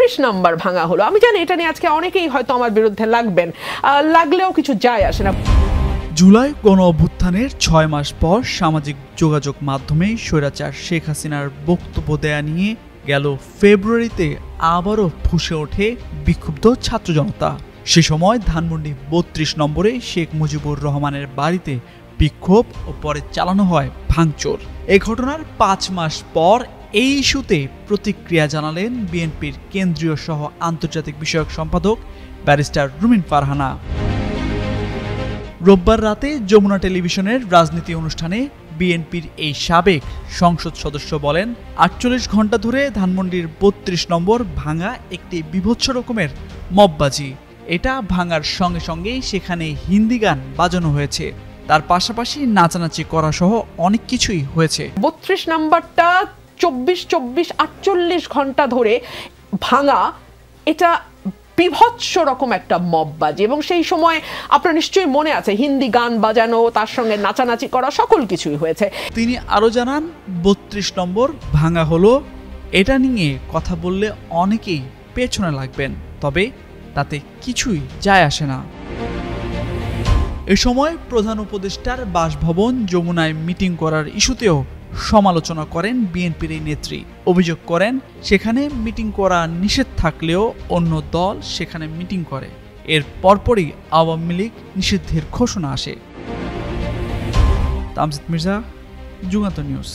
32 নম্বর ভাঙা হলো। আমি জানি এটা নিয়ে আজকে অনেকেই হয়তো আমার বিরুদ্ধে লাগবেন, লাগলেও কিছু যায় আসে না। জুলাই গণ অভ্যুত্থানের 6 মাস পর সামাজিক যোগাযোগ মাধ্যমে স্বৈরাচার শেখ হাসিনার বক্তব্য দেয়া নিয়ে গেল ফেব্রুয়ারিতে আবারও ফুঁসে ওঠে বিক্ষুব্ধ ছাত্র জনতা। সে সময় ধানমন্ডি 32 নম্বরে শেখ মুজিবুর রহমানের বাড়িতে বিক্ষোভ ও পরে চালানো হয় ভাঙচুর। এই ঘটনার 5 মাস পর এই ইস্যুতে প্রতিক্রিয়া জানালেন বিএনপির কেন্দ্রীয় সহ আন্তর্জাতিক বিষয়ক সম্পাদক ব্যারিস্টার রুমিন ফারহানা। রোববার রাতে যমুনা টেলিভিশনের রাজনীতি অনুষ্ঠানে বিএনপির এই সাবেক সংসদ সদস্য বলেন, 48 ঘন্টা ধরে ধানমন্ডির 32 নম্বর ভাঙা একটি বীভৎস রকমের মববাজি। এটা ভাঙার সঙ্গে সঙ্গেই সেখানে হিন্দি গান বাজানো হয়েছে, তার পাশাপাশি নাচানাচি করা সহ অনেক কিছুই হয়েছে। 32 নম্বরটা 48 ঘন্টা ধরে ভাঙা, এটা বিভৎস রকম একটা মববাজি। এবং সেই সময় আপনার নিশ্চয়ই মনে আছে হিন্দি গান বাজানো, তার সঙ্গে নাচানাচি করা, সকল কিছুই হয়েছে। তিনি আরো জানান, 32 নম্বর ভাঙা হলো, এটা নিয়ে কথা বললে অনেকেই পেছনে লাগবেন, তবে তাতে কিছুই যায় আসে না। এ সময় প্রধান উপদেষ্টার বাসভবন যমুনায় মিটিং করার ইস্যুতেও সমালোচনা করেন বিএনপির এই নেত্রী। অভিযোগ করেন, সেখানে মিটিং করা নিষেধ থাকলেও অন্য দল সেখানে মিটিং করে। এর পরপরই আওয়ামী লীগ নিষিদ্ধের ঘোষণা আসে। তামজিদ মির্জা, যুগান্তর নিউজ।